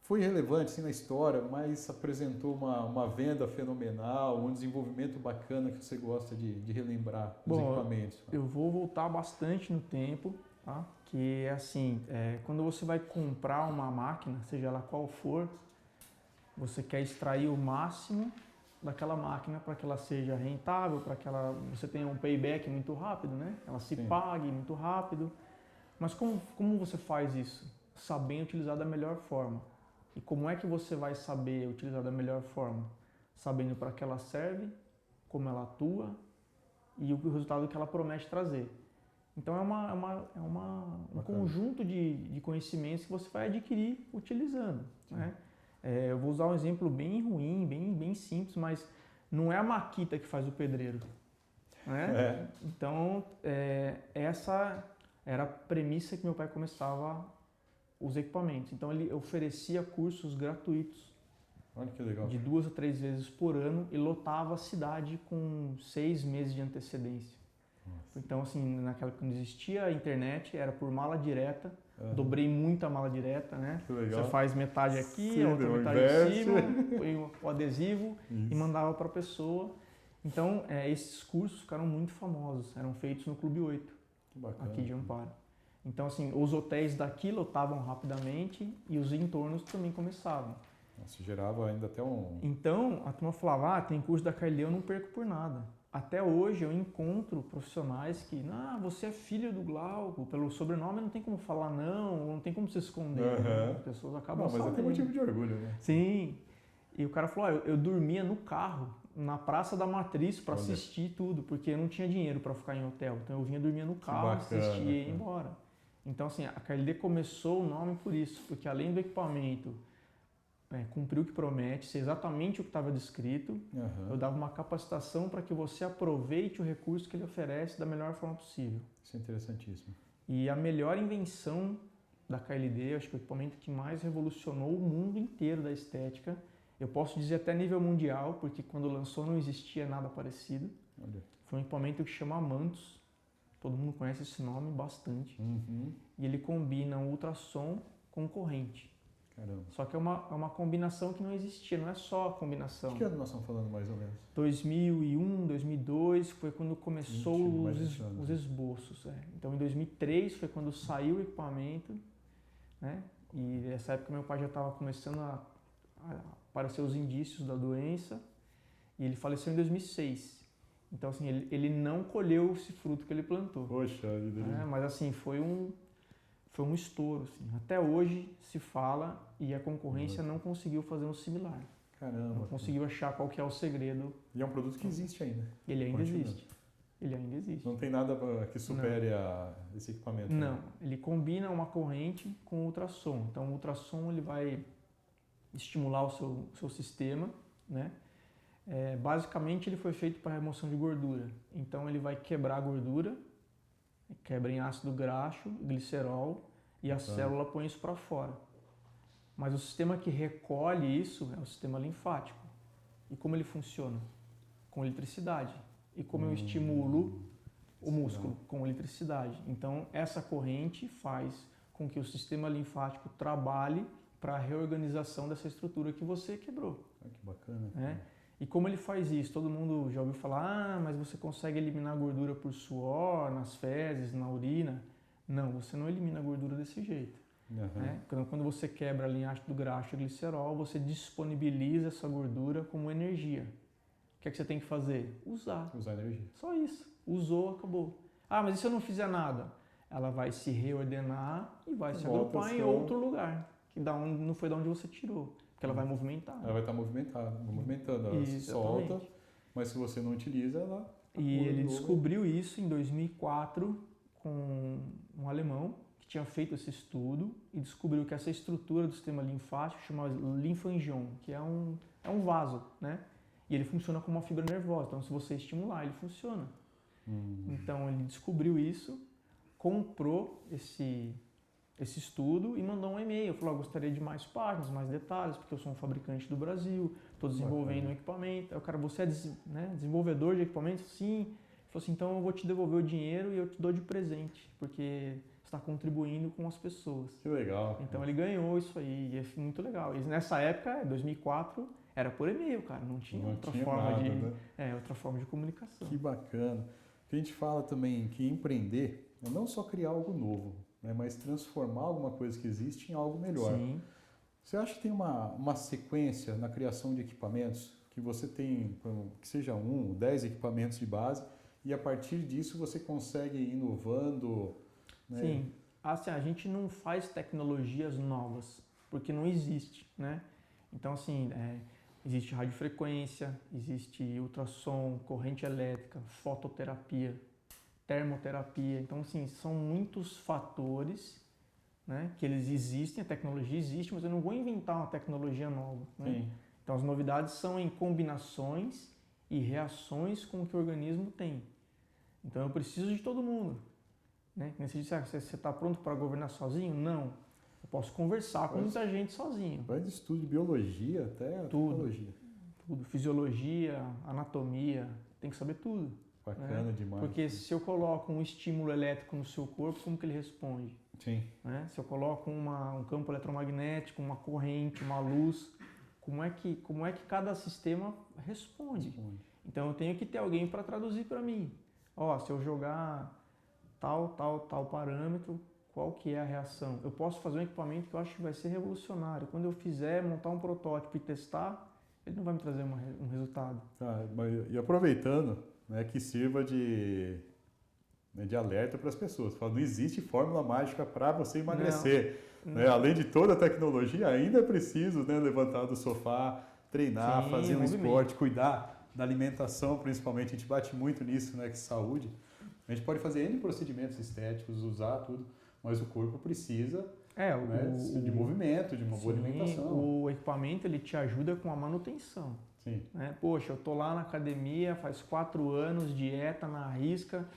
foi relevante assim, na história, mais apresentou uma venda fenomenal, um desenvolvimento bacana que você gosta de relembrar dos equipamentos? Eu vou voltar bastante no tempo. Tá? Que é assim, quando você vai comprar uma máquina, seja ela qual for, você quer extrair o máximo daquela máquina para que ela seja rentável, para que você tenha um payback muito rápido, né? Ela se pague muito rápido. Mas como você faz isso? Sabendo utilizar da melhor forma. E como é que você vai saber utilizar da melhor forma? Sabendo para que ela serve, como ela atua e o resultado que ela promete trazer. Então é um conjunto de conhecimentos que você vai adquirir utilizando. Né? Eu vou usar um exemplo bem ruim, bem simples, mas não é a maquita que faz o pedreiro. Né? Então essa era a premissa que meu pai começava os equipamentos. Então ele oferecia cursos gratuitos. Olha que legal. De 2 a 3 vezes por ano e lotava a cidade com 6 meses de antecedência. Então, assim, naquela que não existia a internet, era por mala direta. Dobrei muito a mala direta, né? Você faz metade aqui, a outra metade em cima, põe o adesivo e mandava para a pessoa. Então, esses cursos ficaram muito famosos. Eram feitos no Clube 8, aqui de Amparo. Então, assim, os hotéis daqui lotavam rapidamente e os entornos também começavam. Isso gerava ainda até um... Então, a turma falava, tem curso da KLD, eu não perco por nada. Até hoje eu encontro profissionais que, você é filho do Glauco, pelo sobrenome não tem como falar não tem como se esconder. Né? As pessoas acabam sabendo. Mas até motivo de orgulho, né? Sim. E o cara falou, eu dormia no carro, na Praça da Matriz para assistir tudo, porque eu não tinha dinheiro para ficar em hotel. Então eu dormia no carro, assistia e ia embora. Então assim, a KLD começou o nome por isso, porque além do equipamento cumprir o que promete, ser exatamente o que estava descrito, eu dava uma capacitação para que você aproveite o recurso que ele oferece da melhor forma possível. Isso é interessantíssimo. E a melhor invenção da KLD, acho que o equipamento que mais revolucionou o mundo inteiro da estética, Eu posso dizer até nível mundial, porque quando lançou não existia nada parecido. Olha. Foi um equipamento que chama Mantus. Todo mundo conhece esse nome bastante. Uhum. E ele combina um ultrassom com corrente. Caramba. Só que é uma combinação que não existia, não é só a combinação. De que ano nós estamos falando mais ou menos? 2001, 2002 foi quando começou mais de anos, os né? esboços. Então em 2003 foi quando saiu o equipamento, né? E nessa época meu pai já estava começando a aparecer os indícios da doença e ele faleceu em 2006. Então assim, ele não colheu esse fruto que ele plantou. Poxa vida. Mas assim, foi um estouro. Assim. Até hoje se fala e a concorrência não conseguiu fazer um similar. Caramba. Não conseguiu achar qual que é o segredo. E é um produto que existe ainda. Ele ainda Continua. existe. Ele ainda existe. Não tem nada que supere esse equipamento. Não, né? ele combina uma corrente com o ultrassom. Então o ultrassom ele vai estimular o seu sistema, né? Basicamente ele foi feito para remoção de gordura. Então ele vai quebrar a gordura, quebra em ácido graxo, glicerol e a célula põe isso para fora. Mas o sistema que recolhe isso é o sistema linfático. E como ele funciona? Com eletricidade. E como eu estimulo o músculo? Com eletricidade. Então essa corrente faz com que o sistema linfático trabalhe para a reorganização dessa estrutura que você quebrou. Ah, que bacana. Né? E como ele faz isso? Todo mundo já ouviu falar, mas você consegue eliminar gordura por suor, nas fezes, na urina. Não, você não elimina a gordura desse jeito. Né? Quando você quebra ali ácido graxo e glicerol, você disponibiliza essa gordura como energia. O que é que você tem que fazer? Usar. Usar energia. Só isso. Usou, acabou. Ah, mas e se eu não fizer nada? Ela vai se reordenar e vai se agrupar em outro lugar, que não foi da onde você tirou. Porque ela vai movimentar. Ela vai estar movimentando, ela se solta, mas se você não utiliza, ela... E ele descobriu isso em 2004 com um alemão que tinha feito esse estudo e descobriu que essa estrutura do sistema linfático chama linfangioma, que é um vaso, né? E ele funciona como uma fibra nervosa, então se você estimular, ele funciona. Então ele descobriu isso, comprou esse estudo e mandou um e-mail. Falou, gostaria de mais páginas, mais detalhes, porque eu sou um fabricante do Brasil, estou desenvolvendo um equipamento. Aí o cara, você é desenvolvedor de equipamentos? Sim. Ele falou assim, então eu vou te devolver o dinheiro e eu te dou de presente, porque você está contribuindo com as pessoas. Que legal. Então ele ganhou isso aí e é muito legal. E nessa época, 2004, era por e-mail, cara, não tinha outra forma de comunicação. Que bacana. A gente fala também que empreender é não só criar algo novo, né, mas transformar alguma coisa que existe em algo melhor. Sim. Você acha que tem uma sequência na criação de equipamentos, que você tem, que seja 10 equipamentos de base, e a partir disso você consegue ir inovando? Né? Sim. Assim, a gente não faz tecnologias novas, porque não existe, né? Então, assim, existe radiofrequência, existe ultrassom, corrente elétrica, fototerapia, termoterapia. Então, assim, são muitos fatores, né, que eles existem, a tecnologia existe, mas eu não vou inventar uma tecnologia nova. Né? Então, as novidades são em combinações e reações com o que o organismo tem. Então, eu preciso de todo mundo. Né? Você disse, você está pronto para governar sozinho? Não. Eu posso conversar com muita gente sozinho. Vai de estudo de biologia até tecnologia. Tudo. Fisiologia, anatomia, tem que saber tudo. Bacana demais. Porque se eu coloco um estímulo elétrico no seu corpo, como que ele responde? Sim. Né? Se eu coloco um campo eletromagnético, uma corrente, uma luz, como é que cada sistema responde? Então eu tenho que ter alguém para traduzir para mim. Se eu jogar tal parâmetro, qual que é a reação? Eu posso fazer um equipamento que eu acho que vai ser revolucionário. Quando eu fizer, montar um protótipo e testar, ele não vai me trazer um resultado. E aproveitando, né, que sirva de alerta para as pessoas. Fala, não existe fórmula mágica para você emagrecer. Né? Além de toda a tecnologia, ainda é preciso, né, levantar do sofá, treinar, fazer um esporte, cuidar da alimentação, principalmente. A gente bate muito nisso, né, que saúde. A gente pode fazer N procedimentos estéticos, usar tudo, mas o corpo precisa de movimento, de uma boa alimentação. O equipamento ele te ajuda com a manutenção. Sim. Né? Poxa, eu tô lá na academia, faz 4 anos, dieta na risca,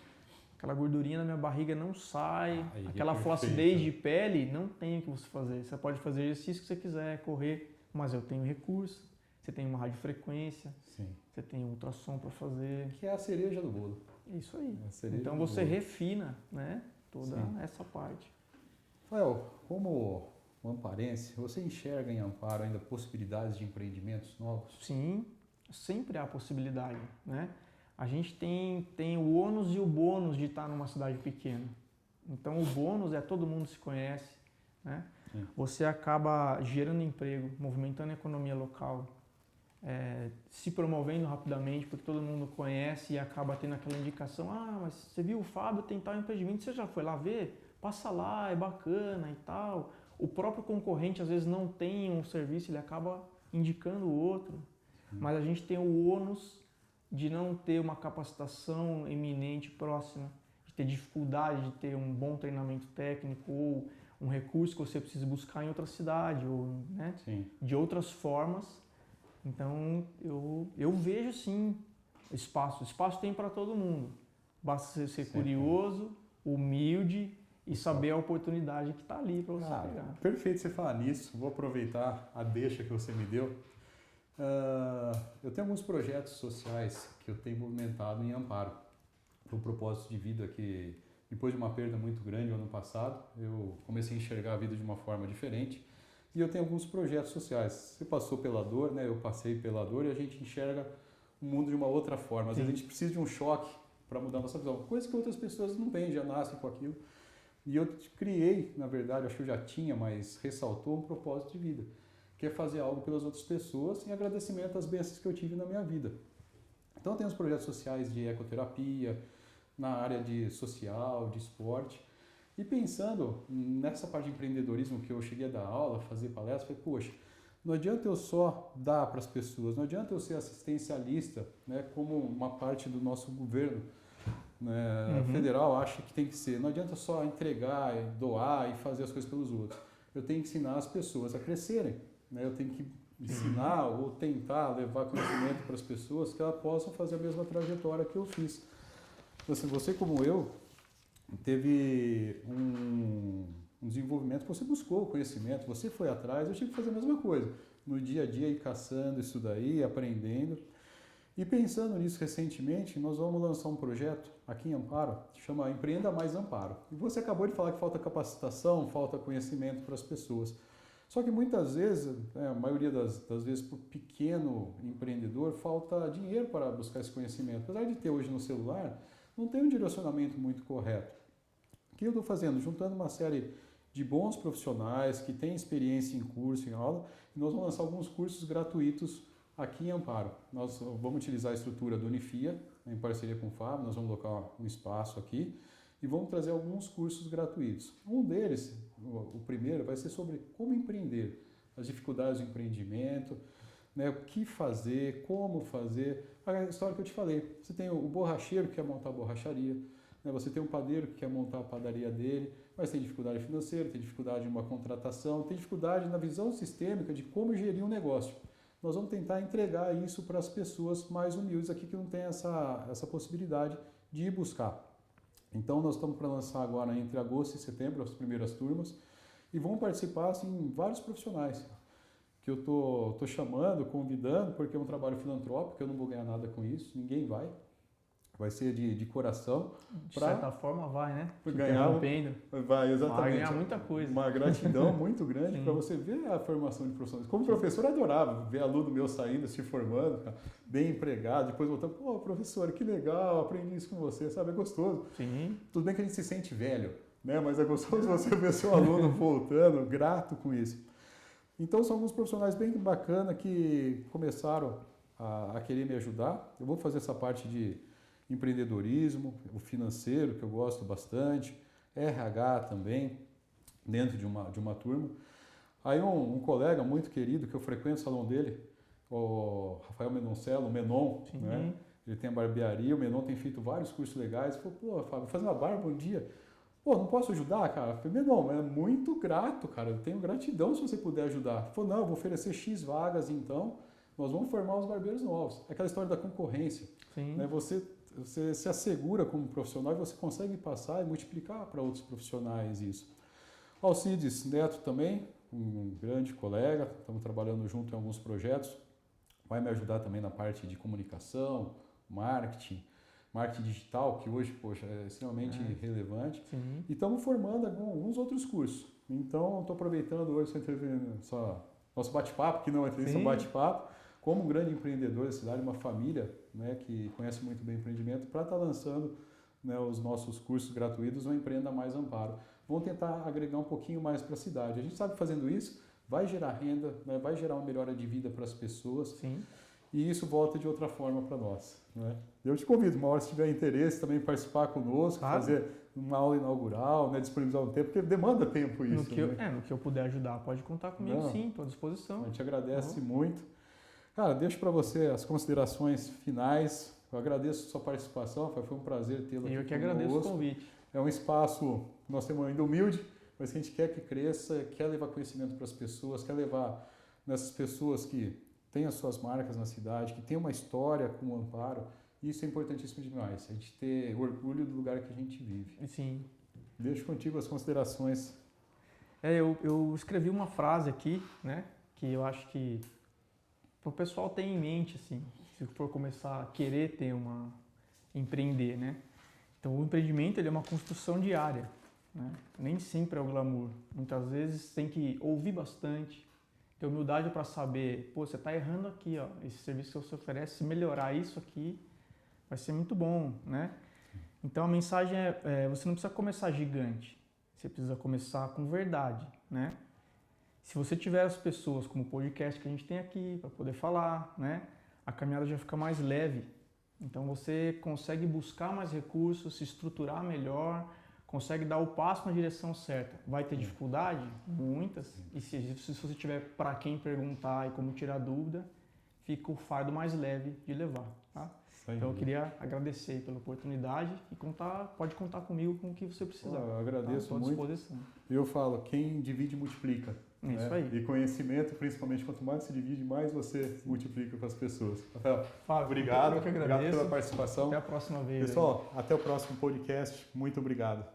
aquela gordurinha na minha barriga não sai, aquela flacidez de pele, não tem o que você fazer. Você pode fazer exercício que você quiser, correr, mas eu tenho recurso. você tem uma radiofrequência, Sim. você tem ultrassom para fazer. Que é a cereja do bolo. Isso aí. É a cereja Então do você bolo. refina, né, toda Sim. essa parte. Rafael, como um amparense, você enxerga em Amparo ainda possibilidades de empreendimentos novos? Sim, sempre há possibilidade, né? A gente tem o ônus e o bônus de estar numa cidade pequena. Então o bônus é todo mundo se conhece, né? Sim. Você acaba gerando emprego, movimentando a economia local, se promovendo rapidamente, porque todo mundo conhece e acaba tendo aquela indicação, mas você viu o Fábio tem tal empreendimento, você já foi lá ver? Passa lá, é bacana e tal. O próprio concorrente às vezes não tem um serviço, ele acaba indicando o outro. Mas a gente tem o ônus de não ter uma capacitação eminente próxima, de ter dificuldade de ter um bom treinamento técnico ou um recurso que você precisa buscar em outra cidade, ou, né, Sim. de outras formas. Então eu vejo sim espaço. Espaço tem para todo mundo. Basta você ser curioso, humilde e saber a oportunidade que está ali para você pegar. Perfeito você falar nisso. Vou aproveitar a deixa que você me deu. Eu tenho alguns projetos sociais que eu tenho movimentado em Amparo. O propósito de vida que, depois de uma perda muito grande no ano passado, eu comecei a enxergar a vida de uma forma diferente. E eu tenho alguns projetos sociais. Você passou pela dor, né? Eu passei pela dor e a gente enxerga o mundo de uma outra forma. Às vezes a gente precisa de um choque para mudar a nossa visão. Coisa que outras pessoas não têm, já nascem com aquilo. E eu criei, na verdade, acho que eu já tinha, mas ressaltou um propósito de vida, que é fazer algo pelas outras pessoas em agradecimento às bênçãos que eu tive na minha vida. Então eu tenho os projetos sociais de ecoterapia, na área de social, de esporte. E pensando nessa parte de empreendedorismo que eu cheguei a dar aula, fazer palestra, falei, poxa, não adianta eu só dar para as pessoas, não adianta eu ser assistencialista, né, como uma parte do nosso governo, né, federal acha que tem que ser. Não adianta só entregar, doar e fazer as coisas pelos outros. Eu tenho que ensinar as pessoas a crescerem, né, eu tenho que ensinar ou tentar levar conhecimento para as pessoas que elas possam fazer a mesma trajetória que eu fiz. Então, assim, você como eu, teve um desenvolvimento que você buscou o conhecimento, você foi atrás, eu tive que fazer a mesma coisa. No dia a dia, ir caçando isso daí, aprendendo. E pensando nisso recentemente, nós vamos lançar um projeto aqui em Amparo, que chama Empreenda Mais Amparo. E você acabou de falar que falta capacitação, falta conhecimento para as pessoas. Só que muitas vezes, a maioria das vezes, para o pequeno empreendedor, falta dinheiro para buscar esse conhecimento. Apesar de ter hoje no celular, não tem um direcionamento muito correto. O que eu estou fazendo? Juntando uma série de bons profissionais que têm experiência em curso, em aula, e nós vamos lançar alguns cursos gratuitos aqui em Amparo. Nós vamos utilizar a estrutura do Unifia, em parceria com o Fábio, nós vamos colocar um espaço aqui e vamos trazer alguns cursos gratuitos. Um deles, o primeiro, vai ser sobre como empreender, as dificuldades do empreendimento, né, o que fazer, como fazer, a história que eu te falei. Você tem o borracheiro que quer montar a borracharia, né, você tem um padeiro que quer montar a padaria dele, mas tem dificuldade financeira, tem dificuldade em uma contratação, tem dificuldade na visão sistêmica de como gerir um negócio. Nós vamos tentar entregar isso para as pessoas mais humildes aqui que não tem essa possibilidade de ir buscar. Então nós estamos para lançar agora entre agosto e setembro as primeiras turmas e vão participar assim, vários profissionais que eu tô chamando, convidando, porque é um trabalho filantrópico, eu não vou ganhar nada com isso, ninguém vai. Vai ser de coração. De certa forma vai, né? Ganhar, vai, exatamente. Vai ganhar muita coisa. Uma gratidão muito grande para você ver a formação de profissionais. Como professor, eu adorava ver aluno meu saindo, se formando, bem empregado, depois voltando, pô, professor, que legal, aprendi isso com você, sabe? É gostoso. Sim. Tudo bem que a gente se sente velho, né? Mas é gostoso você ver seu aluno voltando, grato com isso. Então, são alguns profissionais bem bacanas que começaram a querer me ajudar. Eu vou fazer essa parte de empreendedorismo, o financeiro, que eu gosto bastante, RH também, dentro de uma turma. Aí um colega muito querido, que eu frequento o salão dele, o Rafael Mendoncello, o Menon, né? Ele tem a barbearia, o Menon tem feito vários cursos legais. Ele falou, pô, Fábio, vou fazer uma barba um dia. Pô, não posso ajudar, cara? Eu falei, Menon, é muito grato, cara, eu tenho gratidão se você puder ajudar. Ele falou, não, eu vou oferecer X vagas, então, nós vamos formar os barbeiros novos. É aquela história da concorrência. Sim. Né? Você se assegura como profissional e você consegue passar e multiplicar para outros profissionais isso. Alcides Neto também, um grande colega, estamos trabalhando junto em alguns projetos. vai me ajudar também na parte de comunicação, marketing digital, que hoje, poxa, é extremamente relevante. Sim. E estamos formando alguns outros cursos. Então, estou aproveitando hoje nosso bate-papo, que não é entrevista, é um bate-papo, como um grande empreendedor da cidade, uma família, né, que conhece muito bem o empreendimento, para estar lançando, né, os nossos cursos gratuitos, o Empreenda Mais Amparo. Vamos tentar agregar um pouquinho mais para a cidade. A gente sabe que fazendo isso vai gerar renda, né, vai gerar uma melhora de vida para as pessoas. Sim. E isso volta de outra forma para nós. Né? Eu te convido, uma hora, se tiver interesse, também participar conosco, fazer uma aula inaugural, né, disponibilizar um tempo, porque demanda tempo isso. No que eu puder ajudar, pode contar comigo, sim, estou à disposição. A gente agradece muito. Cara, deixo para você as considerações finais. Eu agradeço a sua participação, foi um prazer tê-lo aqui. Eu que agradeço o convite. É um espaço, nós temos ainda humilde, mas que a gente quer que cresça, quer levar conhecimento para as pessoas, quer levar nessas pessoas que têm as suas marcas na cidade, que têm uma história com o Amparo. Isso é importantíssimo demais, a gente ter orgulho do lugar que a gente vive. Sim. Deixo contigo as considerações. Eu escrevi uma frase aqui, né, que eu acho que o pessoal ter em mente, assim, se for começar a querer empreender, né? Então, o empreendimento ele é uma construção diária, né? Nem sempre é o glamour. Muitas vezes tem que ouvir bastante, ter humildade para saber, pô, você está errando aqui, ó, esse serviço que você oferece, se melhorar isso aqui, vai ser muito bom, né? Então, a mensagem você não precisa começar gigante, você precisa começar com verdade, né? Se você tiver as pessoas como o podcast que a gente tem aqui para poder falar, né? A caminhada já fica mais leve. Então você consegue buscar mais recursos, se estruturar melhor, consegue dar o passo na direção certa. Vai ter dificuldade? Muitas. E se você tiver para quem perguntar e como tirar dúvida, fica o fardo mais leve de levar. Tá? Então eu queria agradecer pela oportunidade e pode contar comigo com o que você precisar. Eu agradeço à muito. Disposição. Eu falo, quem divide multiplica. Isso né? aí. E conhecimento, principalmente, quanto mais se divide, mais você multiplica com as pessoas. Rafael, obrigado. Eu que agradeço. Obrigado pela participação. Até a próxima vez. Pessoal, até o próximo podcast. Muito obrigado.